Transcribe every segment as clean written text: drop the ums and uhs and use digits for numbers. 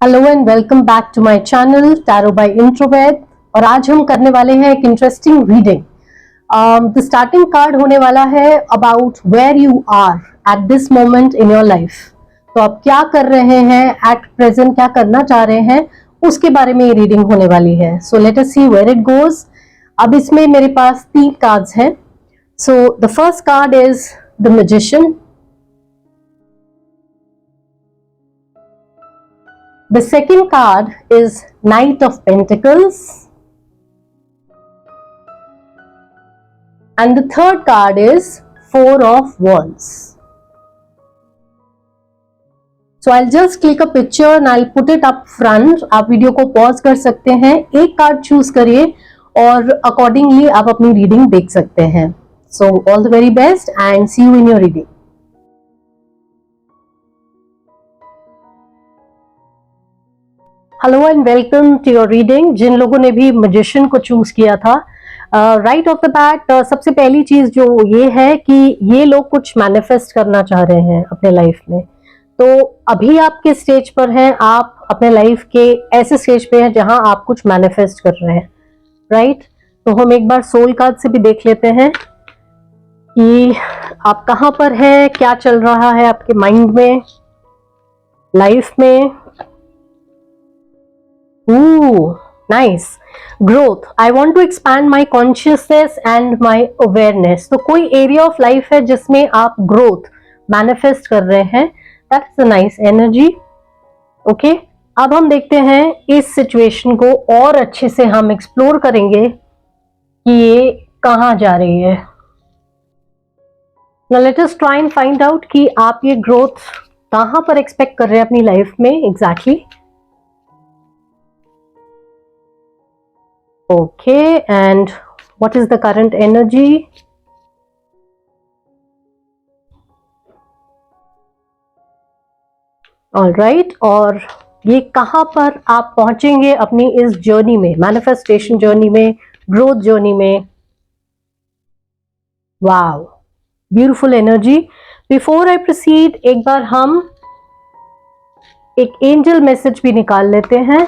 Hello and welcome back to my channel tarot by introvert. और आज हम करने वाले हैं एक interesting reading. The starting card होने वाला है about where you are at this moment in your life. तो आप क्या कर रहे हैं एट प्रेजेंट, क्या करना चाह रहे हैं, उसके बारे में ये रीडिंग होने वाली है। So let us see where it goes. अब इसमें मेरे पास 3 कार्ड्स हैं। So the first card is the Magician, the second card is Knight of Pentacles, and the third card is Four of Wands. So I'll just click a picture and I'll put it up front. आप video को pause कर सकते हैं, एक card choose करिए और accordingly आप अपनी रीडिंग देख सकते हैं। So all the very best and see you in your reading. Hello and welcome to your reading. जिन लोगों ने भी मैजिशियन को चूज किया था, राइट ऑफ द बैट सबसे पहली चीज जो ये है कि ये लोग कुछ मैनिफेस्ट करना चाह रहे हैं अपने लाइफ में। तो अभी आप किस स्टेज पर हैं? आप अपने लाइफ के ऐसे स्टेज पे हैं जहां आप कुछ मैनिफेस्ट कर रहे हैं, राइट? तो हम एक बार सोल कार्ड से भी देख लेते हैं कि आप कहां पर हैं, क्या चल रहा है आपके माइंड में, लाइफ में। Ooh, nice. Growth. I want to expand my consciousness and my awareness. तो कोई एरिया ऑफ लाइफ है जिसमें आप ग्रोथ मैनिफेस्ट कर रहे हैं। That's a nice energy. Okay. अब हम देखते हैं इस सिचुएशन को और अच्छे से हम एक्सप्लोर करेंगे कि ये कहाँ जा रही है। Now let us try and find out कि आप ये ग्रोथ कहाँ पर एक्सपेक्ट कर रहे हैं अपनी लाइफ में exactly. Okay, and what is the current energy? All right, और ये कहाँ पर आप पहुंचेंगे अपनी इस जर्नी में, मैनिफेस्टेशन जर्नी में, ग्रोथ जर्नी में। Wow, beautiful energy. Before I proceed, एक बार हम एक एंजल मैसेज भी निकाल लेते हैं।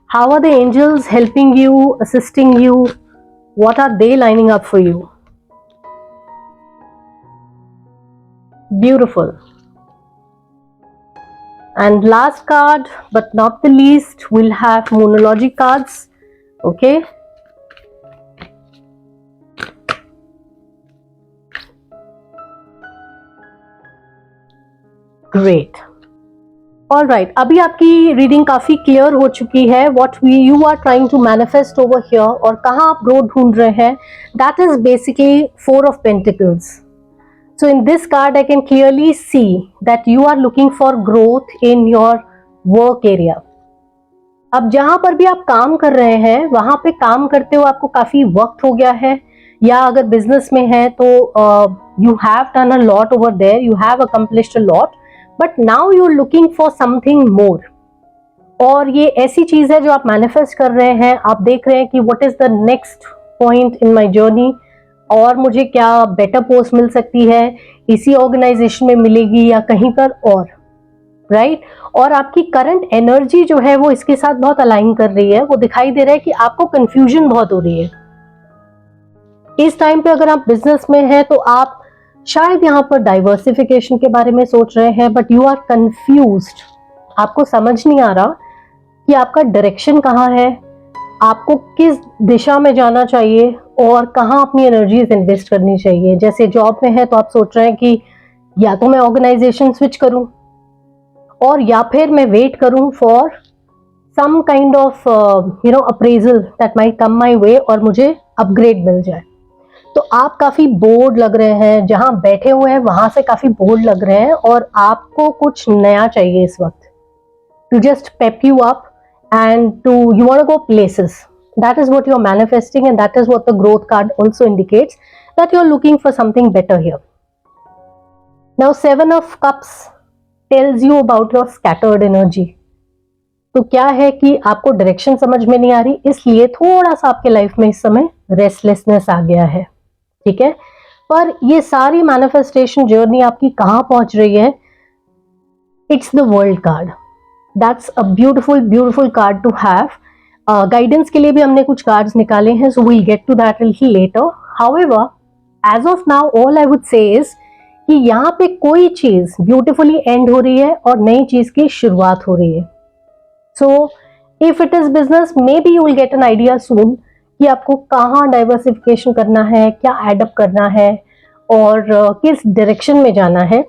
How are the angels helping you, assisting you? What are they lining up for you? Beautiful. And last card, but not the least, we'll have Moonology cards. Okay. Great. All right, अभी आपकी reading काफी clear हो चुकी है। What you are trying to manifest over here और कहाँ आप growth ढूंढ रहे हैं, that is basically 4 of Pentacles. So in this card I can clearly see that you are looking for growth in your work area. अब जहां पर भी आप काम कर रहे हैं वहां पे काम करते हुए आपको काफी वक्त हो गया है, या अगर बिजनेस में है तो you have done a lot over there, you have accomplished a lot. But now you are looking for something more. और ये ऐसी चीज है जो आप मैनिफेस्ट कर रहे हैं। आप देख रहे हैं कि what is the next point in my journey, और मुझे क्या बेटर पोस्ट मिल सकती है, इसी ऑर्गेनाइजेशन में मिलेगी या कहीं पर और, राइट? और आपकी करंट एनर्जी जो है वो इसके साथ बहुत अलाइन कर रही है। वो दिखाई दे रहा है कि आपको कंफ्यूजन बहुत हो रही है इस टाइम पे। अगर आप बिजनेस में हैं तो आप शायद यहाँ पर डाइवर्सिफिकेशन के बारे में सोच रहे हैं, बट यू आर कंफ्यूज्ड। आपको समझ नहीं आ रहा कि आपका डायरेक्शन कहाँ है, आपको किस दिशा में जाना चाहिए और कहाँ अपनी एनर्जीज इन्वेस्ट करनी चाहिए। जैसे जॉब में है तो आप सोच रहे हैं कि या तो मैं ऑर्गेनाइजेशन स्विच करूं और या फिर मैं वेट करूं for some kind of appraisal that might come my way और मुझे अपग्रेड मिल जाए। तो आप काफी बोर्ड लग रहे हैं, जहां बैठे हुए हैं वहां से काफी बोर्ड लग रहे हैं और आपको कुछ नया चाहिए इस वक्त, to just pep you up and to you want to go places. That is what you are manifesting and that is what the growth card also indicates, that you are looking for something better here. Now 7 of Cups tells you about your scattered energy. तो क्या है कि आपको direction समझ में नहीं आ रही, इसलिए थोड़ा सा आपके लाइफ में इस समय रेस्टलेसनेस आ गया है, ठीक है? पर ये सारी मैनिफेस्टेशन जर्नी आपकी कहां पहुंच रही है? It's the World card. That's a beautiful beautiful card to have. Guidance के लिए भी हमने कुछ कार्ड्स निकाले हैं, so we'll get to that little later. However, as of now all I would say is कि यहाँ पे कोई चीज ब्यूटिफुली एंड हो रही है और नई चीज की शुरुआत हो रही है. So if it is business, maybe you will get an idea soon कि आपको कहाँ डाइवर्सिफिकेशन करना है, क्या एडअप करना है और किस डायरेक्शन में जाना है,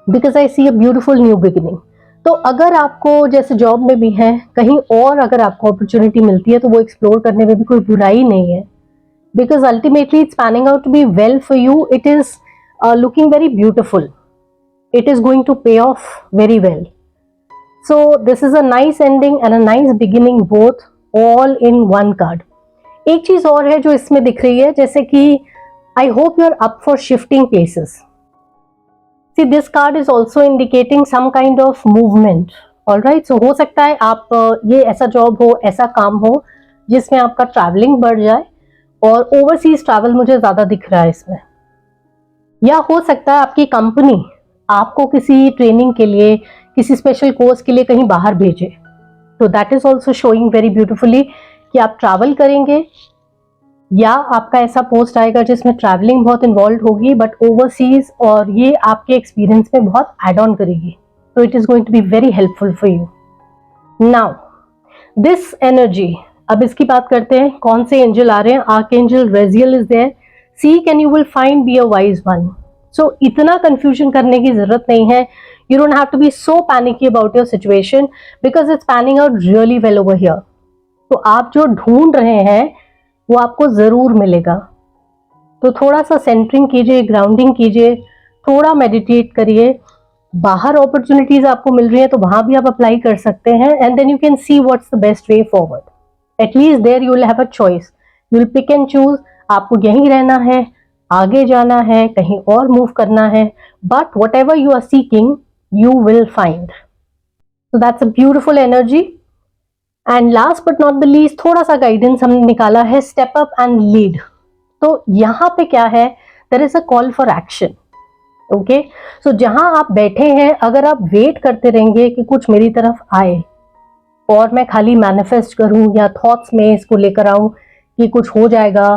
because I see a beautiful new beginning. तो अगर आपको जैसे जॉब में भी है कहीं और अगर आपको अपॉर्चुनिटी मिलती है तो वो एक्सप्लोर करने में भी कोई बुराई नहीं है, because ultimately it's panning out to be well for you. It is looking very beautiful. It is going to pay off very well. So this is a nice ending and a nice beginning, both all in one card. एक चीज और है जो इसमें दिख रही है, जैसे कि I hope you are up for shifting places. See, this card is also indicating some kind of movement. All right, so हो सकता है आप ये ऐसा जॉब हो, ऐसा काम हो जिसमें आपका ट्रैवलिंग बढ़ जाए, और ओवरसीज ट्रैवल मुझे ज्यादा दिख रहा है इसमें. या हो सकता है आपकी कंपनी आपको किसी ट्रेनिंग के लिए, किसी स्पेशल कोर्स के लिए कहीं बाहर भेजे. तो that is also showing very beautifully कि आप ट्रैवल करेंगे, या आपका ऐसा पोस्ट आएगा जिसमें ट्रैवलिंग बहुत इन्वॉल्व होगी बट ओवरसीज, और ये आपके एक्सपीरियंस में बहुत एड ऑन करेगी. तो it is going to be very helpful for you. Now this energy, अब इसकी बात करते हैं कौन से एंजल आ रहे हैं. Archangel Raziel is there. Seek and you will find, be a wise one. So इतना कंफ्यूजन करने की जरूरत नहीं है. You don't have to be so panicky about your situation because it's panning out really well over here. तो आप जो ढूंढ रहे हैं वो आपको जरूर मिलेगा. तो थोड़ा सा सेंटरिंग कीजिए, ग्राउंडिंग कीजिए, थोड़ा मेडिटेट करिए. बाहर अपॉर्चुनिटीज आपको मिल रही है तो वहां भी आप अप्लाई कर सकते हैं, and then you can see what's the best way forward. At least there you will have a choice. You will pick and choose. आपको यहीं रहना है, आगे जाना है, कहीं और मूव करना है, but whatever you are seeking you will find. So that's a beautiful energy. And last but not the least, थोड़ा सा गाइडेंस हमने निकाला है, स्टेप अप एंड लीड. तो यहाँ पे क्या है, there is a call for action. Okay, so जहां आप बैठे हैं, अगर आप वेट करते रहेंगे कि कुछ मेरी तरफ आए और मैं खाली मैनिफेस्ट करूं या थॉट्स में इसको लेकर आऊं कि कुछ हो जाएगा,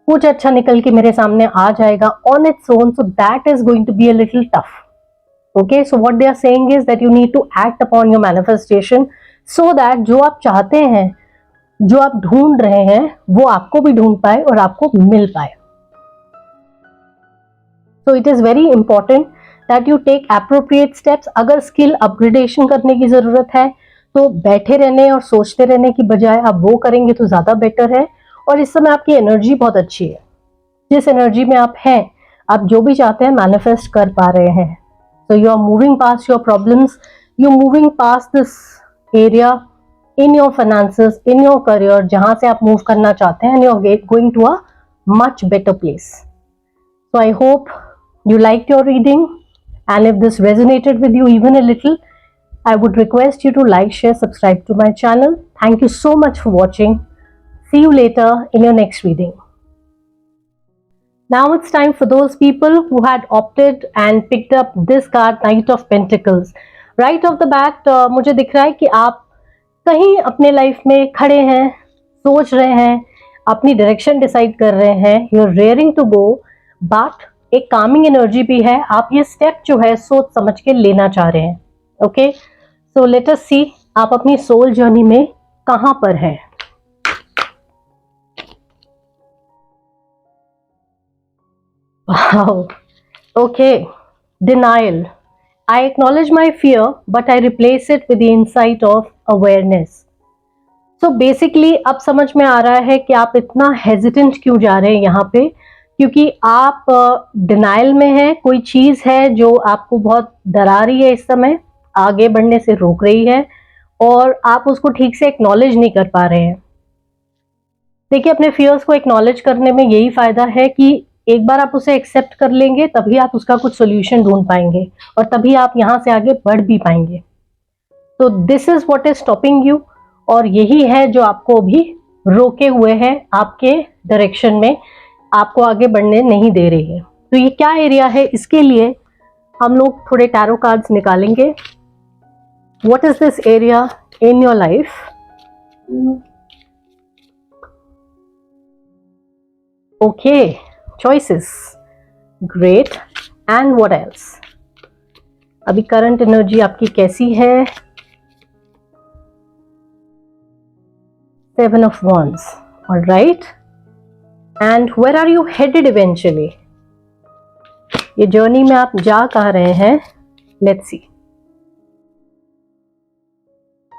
कुछ अच्छा निकल के मेरे सामने आ जाएगा on its own, so that is going to be a little tough. Okay, so what they are saying is that you need to act upon your manifestation so that जो आप चाहते हैं, जो आप ढूंढ रहे हैं, वो आपको भी ढूंढ पाए और आपको मिल पाए. So it is very important that you take appropriate steps. अगर स्किल अपग्रेडेशन करने की जरूरत है तो बैठे रहने और सोचते रहने की बजाय आप वो करेंगे तो ज्यादा बेटर है. और इस समय आपकी एनर्जी बहुत अच्छी है. जिस एनर्जी में आप हैं, आप जो भी चाहते हैं मैनिफेस्ट कर पा रहे हैं. So you are moving past your problems, you're moving past this area in your finances, in your career, जहां से आप मूव करना चाहते हैं, and you're going to a much better place. So I hope you liked your reading, and if this resonated with you even a little, I would request you to like, share, subscribe to my channel. Thank you so much for watching. See you later in your next reading. Now it's time for those people who had opted and picked up this card, Knight of Pentacles. Right off the bat, मुझे दिख रहा है कि आप कहीं अपने life में खड़े हैं, सोच रहे हैं, अपनी डायरेक्शन डिसाइड कर रहे हैं, you are raring to go, but एक कामिंग एनर्जी भी है. आप ये स्टेप जो है सोच समझ के लेना चाह रहे हैं. ओके, सो लेट अस सी आप अपनी सोल जर्नी में कहां पर हैं. Wow. Okay. Denial. I acknowledge my fear, but I replace it with the insight of awareness. So basically, अब समझ में आ रहा है कि आप इतना hesitant क्यों जा रहे हैं यहाँ पे, क्योंकि आप डिनाइल में हैं. कोई चीज है जो आपको बहुत डरा रही है, इस समय आगे बढ़ने से रोक रही है, और आप उसको ठीक से एक्नॉलेज नहीं कर पा रहे हैं. देखिए, अपने फियर्स को एक्नॉलेज करने में यही फायदा है कि एक बार आप उसे एक्सेप्ट कर लेंगे तभी आप उसका कुछ सोल्यूशन ढूंढ पाएंगे और तभी आप यहां से आगे बढ़ भी पाएंगे. तो this is what is stopping you, और यही है जो आपको अभी रोके हुए है आपके डायरेक्शन में, आपको आगे बढ़ने नहीं दे रही है. तो ये क्या एरिया है, इसके लिए हम लोग थोड़े टैरो कार्ड्स निकालेंगे. What is this area in your life? Okay, choices. Great. And what else? अभी करंट एनर्जी आपकी कैसी है? 7 of Wands. All right. And where are you headed eventually? ये जर्नी में आप जा कहाँ रहे हैं? Let's see.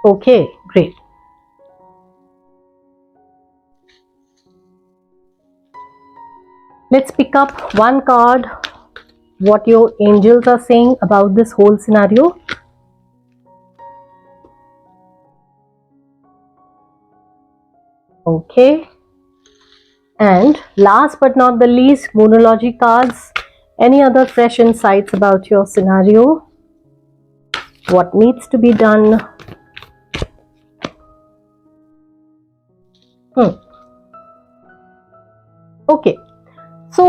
Okay, great. Let's pick up one card. What your angels are saying about this whole scenario. Okay. And last but not the least, Moonology cards. Any other fresh insights about your scenario? What needs to be done? Okay. So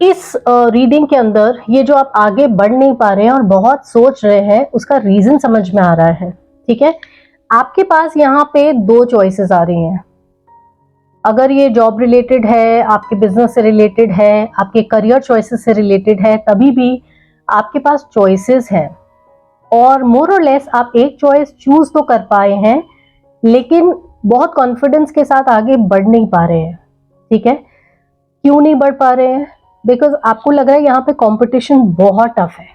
इस reading के अंदर ये जो आप आगे बढ़ नहीं पा रहे हैं और बहुत सोच रहे हैं, उसका रीजन समझ में आ रहा है. ठीक है, आपके पास यहाँ पे दो चॉइसेस आ रही हैं. अगर ये जॉब रिलेटेड है, आपके बिजनेस से रिलेटेड है, आपके करियर चॉइसेस से रिलेटेड है, तभी भी आपके पास चॉइसेस हैं और मोर और लेस आप एक चॉइस चूज तो कर पाए हैं, लेकिन बहुत कॉन्फिडेंस के साथ आगे बढ़ नहीं पा रहे हैं. ठीक है, क्यों नहीं बढ़ पा रहे हैं? बिकॉज आपको लग रहा है यहाँ पे कंपटीशन बहुत टफ है.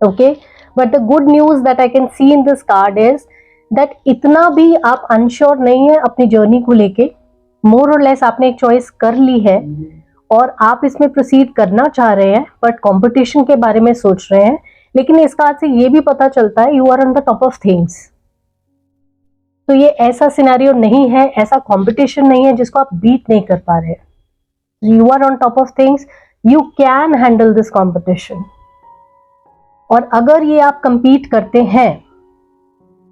Okay, but the good news that I can see in this card is that इतना भी आप अनश्योर नहीं है अपनी जर्नी को लेके. मोर और लेस आपने एक चॉइस कर ली है और आप इसमें प्रोसीड करना चाह रहे हैं, बट कंपटीशन के बारे में सोच रहे हैं. लेकिन इस कार्ड से ये भी पता चलता है you are on the top of things. तो ये ऐसा सिनेरियो नहीं है, ऐसा कंपटीशन नहीं है जिसको आप बीट नहीं कर पा रहे. You are on top of things. You can handle this competition. और अगर ये आप compete करते हैं,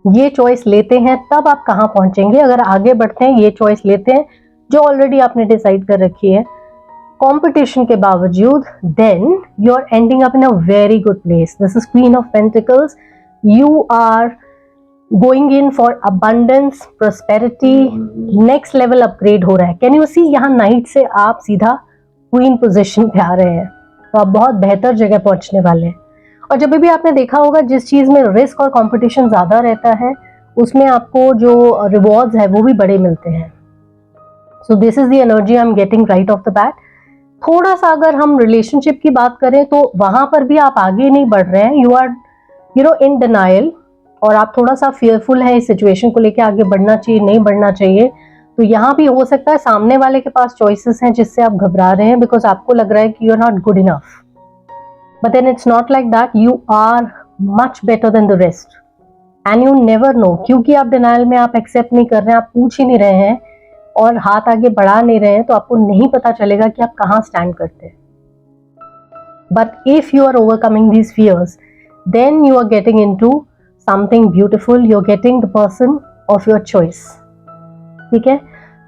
ये चॉइस लेते हैं, तब आप कहाँ पहुंचेंगे? अगर आगे बढ़ते हैं, ये चॉइस लेते हैं जो ऑलरेडी आपने डिसाइड कर रखी है कंपटीशन के बावजूद, then you are ending up in a very good place. This is Queen of Pentacles. You are going in for abundance, prosperity, next level upgrade हो रहा है. Can you see? यहाँ नाइट से आप सीधा क्वीन पोजीशन पे आ रहे हैं, तो आप बहुत बेहतर जगह पहुंचने वाले हैं. और जब भी आपने देखा होगा जिस चीज में रिस्क और कंपटीशन ज्यादा रहता है, उसमें आपको जो रिवॉर्ड्स है वो भी बड़े मिलते हैं. So this is the energy I am getting right of the bat. थोड़ा सा अगर हम रिलेशनशिप की बात करें तो वहां पर भी आप आगे नहीं बढ़ रहे हैं. यू आर इन डिनाइल और आप थोड़ा सा फियरफुल है इस सिचुएशन को लेके, आगे बढ़ना चाहिए नहीं बढ़ना चाहिए. तो यहाँ भी हो सकता है सामने वाले के पास चॉइसेस हैं जिससे आप घबरा रहे हैं, बिकॉज आपको लग रहा है कि you are not good enough. But then it's not like that. You are much better than the rest and you never know. क्योंकि आप डिनाइल में, आप एक्सेप्ट नहीं कर रहे हैं, आप पूछ ही नहीं रहे हैं और हाथ आगे बढ़ा नहीं रहे हैं, तो आपको नहीं पता चलेगा कि आप कहाँ स्टैंड करते हैं. But if you are overcoming these fears, then you are getting into something beautiful. You're getting the person of your choice. ठीक है,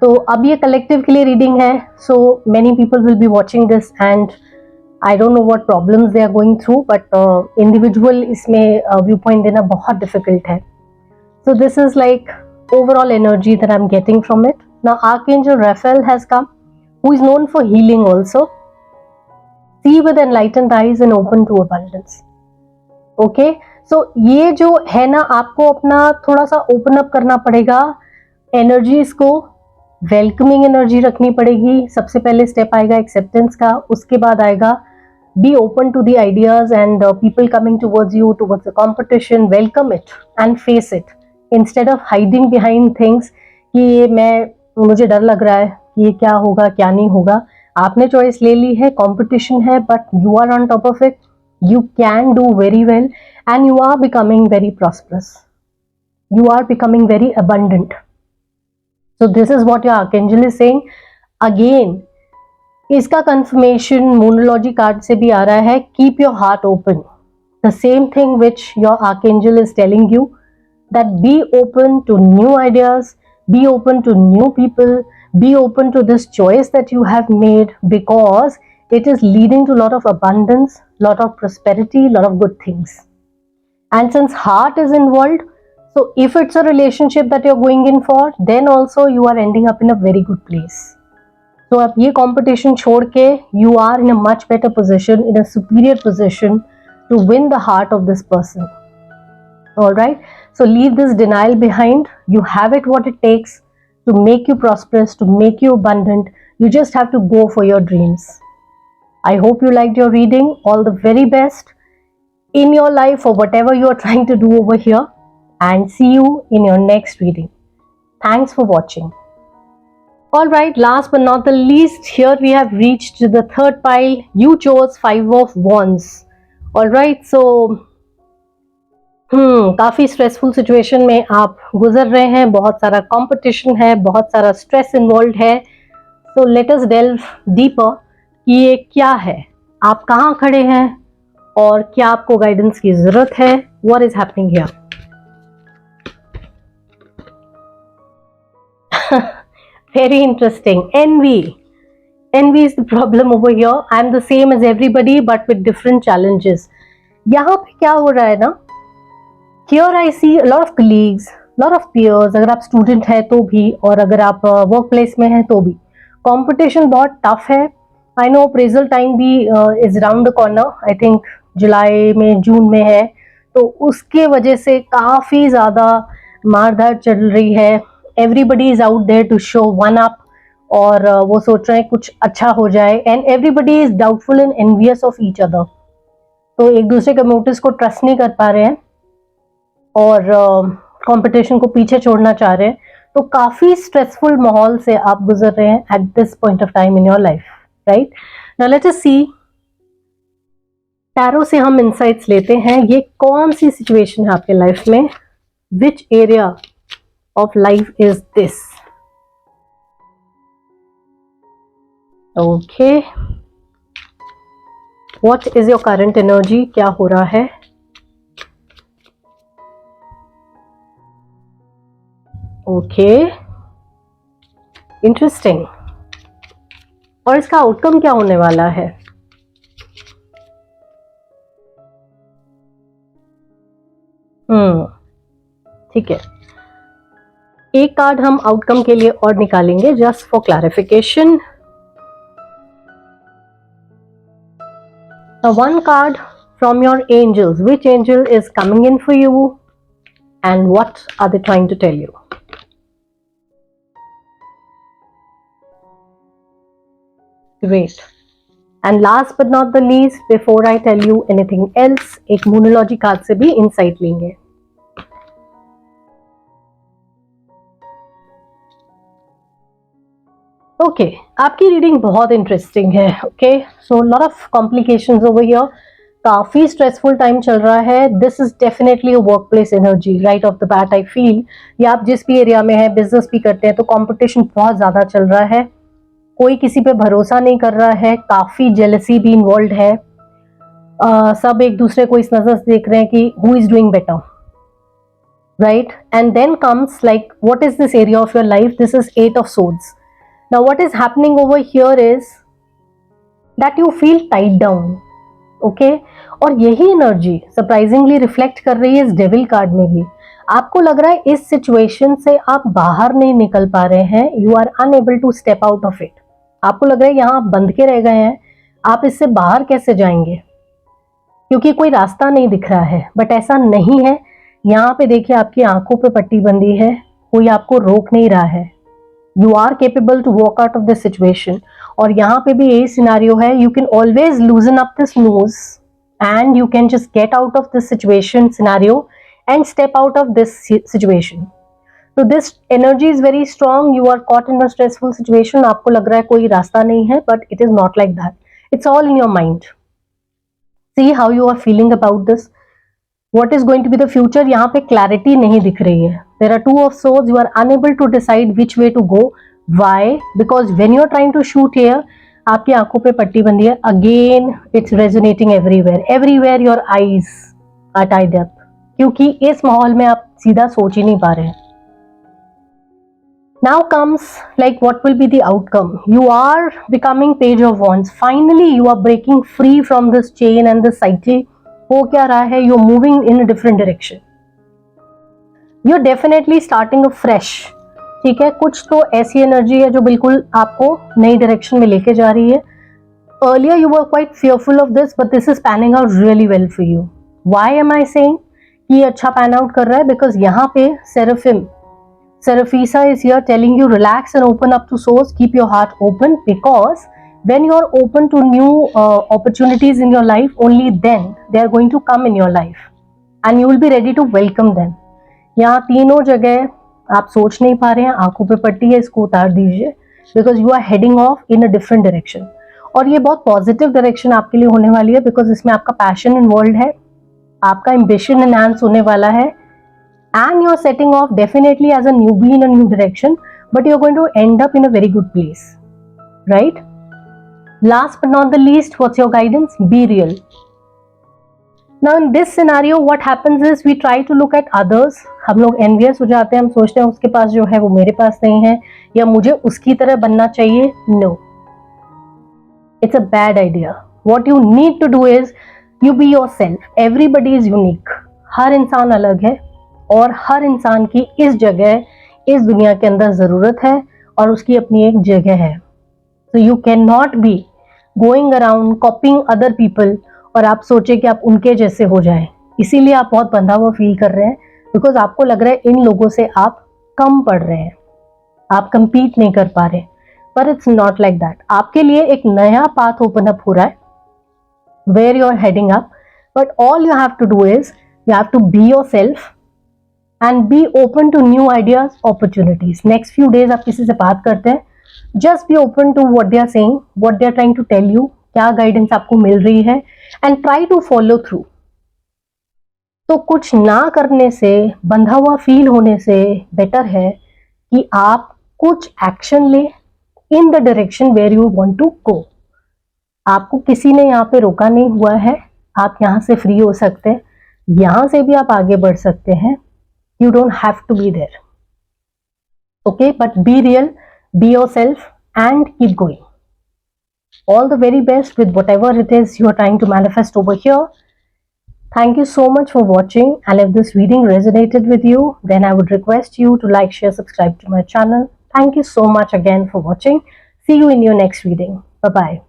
तो अब ये कलेक्टिव के लिए रीडिंग है. So many people will be watching this and I don't know what problems they are going through, but individual इसमें viewpoint देना बहुत difficult है. So this is like overall energy that I'm getting from it. Now Archangel Raphael has come, who is known for healing also. See with enlightened eyes and open to abundance. Okay. सो ये जो है ना, आपको अपना थोड़ा सा open up करना पड़ेगा. एनर्जीज को वेलकमिंग एनर्जी रखनी पड़ेगी. सबसे पहले स्टेप आएगा एक्सेप्टेंस का, उसके बाद आएगा be open to the ideas and people coming towards you, towards the competition. Welcome it and face it instead of hiding behind things कि ये मुझे डर लग रहा है कि ये क्या होगा क्या नहीं होगा. आपने चॉइस ले ली है, कंपटीशन है, but you are on top of it. You can do very well and you are becoming very prosperous. You are becoming very abundant. So this is what your archangel is saying. Again, इसका confirmation Moonology card से भी आ रहा है. Keep your heart open. The same thing which your archangel is telling you, that be open to new ideas, be open to new people, be open to this choice that you have made, because it is leading to a lot of abundance, lot of prosperity, lot of good things. And since heart is involved, so if it's a relationship that you're going in for, then also you are ending up in a very good place. So अब ये competition छोड़ के you are in a much better position, in a superior position to win the heart of this person. Alright, so leave this denial behind. You have it what it takes to make you prosperous, to make you abundant. You just have to go for your dreams. I hope you liked your reading. All the very best in your life or whatever you are trying to do over here, and see you in your next reading. Thanks for watching. Alright, last but not the least, here we have reached the third pile. You chose 5 of Wands. Alright, so काफ़ी stressful situation में आप गुजर रहे हैं, बहुत सारा competition है, बहुत सारा स्ट्रेस इन्वॉल्व है. सो लेट अस डेल्व डीपर कि ये क्या है, आप कहाँ खड़े हैं और क्या आपको गाइडेंस की ज़रूरत है. What is happening here? Very interesting. Envy is the problem over here. I am the same as everybody but with different challenges. यहाँ पे क्या हो रहा है ना, Here I see a lot of colleagues, lot of peers. अगर आप student हैं तो भी, और अगर आप वर्क प्लेस में हैं तो भी, कंपटीशन बहुत टफ है. आई नो अप्रेजल टाइम भी is round the corner. I think July में, जून में है, तो उसके वजह से काफ़ी ज़्यादा मारधाड़ चल रही है. Everybody is out there to show one up, और वो सोच रहे हैं कुछ अच्छा हो जाए. And everybody is doubtful and envious of each other. तो एक दूसरे के मोटिव्स को ट्रस्ट नहीं कर पा रहे हैं और कंपटीशन को पीछे छोड़ना चाह रहे हैं. तो काफ़ी स्ट्रेसफुल माहौल से आप गुजर रहे हैं at this point of time in your life, right? Now let us see, tarot से हम इनसाइट्स लेते हैं. ये कौन सी सिचुएशन है आपके लाइफ में? Which area of life is this? Okay, what is your current energy? क्या हो रहा है? Okay, interesting. और इसका आउटकम क्या होने वाला है? ठीक है, एक कार्ड हम आउटकम के लिए और निकालेंगे just for clarification. One card from your angels. Which angel is coming in for you and what are they trying to tell you? Great. And last but not the least, before I tell you anything else, एक moonology card से भी insight लेंगे. Okay, आपकी reading बहुत interesting है. Okay, so lot of complications over here. काफ़ी stressful time चल रहा है. This is definitely a work place energy right of the bat. I feel या आप जिस भी एरिया में है, बिजनेस भी करते हैं, तो कंपटीशन बहुत ज़्यादा चल रहा है. कोई किसी पे भरोसा नहीं कर रहा है. काफ़ी जेलसी भी इन्वॉल्व है. सब एक दूसरे को इस नज़र से देख रहे हैं कि who is doing better, right? And then comes like what is this area of your life? This is 8 of Swords. Now what is happening over here is that you feel tied down. Okay, और यही energy surprisingly reflect कर रही है इस devil card में भी. आपको लग रहा है इस सिचुएशन से आप बाहर नहीं निकल पा रहे हैं. You are unable to step out of it. आपको लग रहा है यहाँ आप बंद के रह गए हैं. आप इससे बाहर कैसे जाएंगे? क्योंकि कोई रास्ता नहीं दिख रहा है. बट ऐसा नहीं है. यहाँ पे देखिए, आपकी आंखों पे पट्टी बंदी है. कोई आपको रोक नहीं रहा है. You are capable to walk out of this situation. और यहाँ पे भी यही सिनारियो है. You can always loosen up this noose and you can just get out of this situation scenario and step out of this situation. So this energy is very strong. You are caught in a stressful situation. आपको लग रहा है कोई रास्ता नहीं है, but it is not like that. It's all in your mind. See how you are feeling about this. What is going to be the future? यहाँ पे clarity नहीं दिख रही है. There are 2 of Swords. You are unable to decide which way to go. Why? Because when you are trying to shoot here, आपकी आंखों पे पट्टी बंदी है. Again it's resonating everywhere your eyes are tied up. क्योंकि इस माहौल में आप सीधा सोच ही नहीं पा रहे हैं. Now comes like what will be the outcome. You are becoming page of wands. Finally you are breaking free from this chain and this cycle. हो क्या रहा है, you are moving in a different direction, you are definitely starting a fresh, ठीक है। कुछ तो ऐसी energy है जो बिल्कुल आपको नई डायरेक्शन में लेके जा रही है। Earlier you were quite fearful of this, but this is panning out really well for you. Why am I saying कि ये अच्छा pan out कर रहा है? Because यहाँ पे Seraphisa is here telling you relax and open up to source, keep your heart open, because when you are open to new opportunities in your life, only then they are going to come in your life and you will be ready to welcome them. यहाँ तीनों जगह आप सोच नहीं पा रहे हैं, आंखों पे पट्टी है, इसको उतार दीजिए, because you are heading off in a different direction. और ये बहुत पॉजिटिव डायरेक्शन आपके लिए होने वाली है, बिकॉज इसमें आपका पैशन इन्वॉल्व है, आपका एम्बिशन एनहांस होने वाला है, and you are setting off definitely as a newbie in a new direction, but you are going to end up in a very good place, right. Last but not the least, what's your guidance? Be real. Now in this scenario what happens is we try to look at others, हम लोग envious हो जाते हैं, हम सोचते हैं उसके पास जो है वो मेरे पास नहीं है, या मुझे उसकी तरह बनना चाहिए। No, it's a bad idea. What you need to do is you be yourself. Everybody is unique. हर इंसान अलग है और हर इंसान की इस जगह, इस दुनिया के अंदर ज़रूरत है और उसकी अपनी एक जगह है। So you cannot be going around copying other people और आप सोचे कि आप उनके जैसे हो जाएं, इसीलिए आप बहुत बंधा हुआ फील कर रहे हैं, बिकॉज आपको लग रहा है इन लोगों से आप कम पढ़ रहे हैं, आप कंपीट नहीं कर पा रहे। पर इट्स नॉट लाइक दैट। आपके लिए एक नया पाथ ओपन अप हो रहा है, where you are heading up, but all you have to do is you have to be yourself and be open to new ideas, opportunities. Next few days आप किसी से बात करते हैं, just be open to what they are saying, what they are trying to tell you, क्या guidance आपको मिल रही है, and try to follow through. तो कुछ ना करने से, बंधा हुआ फील होने से बेटर है कि आप कुछ एक्शन ले in the direction where you want to go. आपको किसी ने यहाँ पे रोका नहीं हुआ है, आप यहाँ से फ्री हो सकते हैं, यहाँ से भी आप आगे बढ़ सकते हैं। You don't have to be there, okay, but be real, be yourself and keep going. All the very best with whatever it is you are trying to manifest over here. Thank you so much for watching, and if this reading resonated with you, then I would request you to like, share, subscribe to my channel. Thank you so much again for watching. See you in your next reading. Bye bye.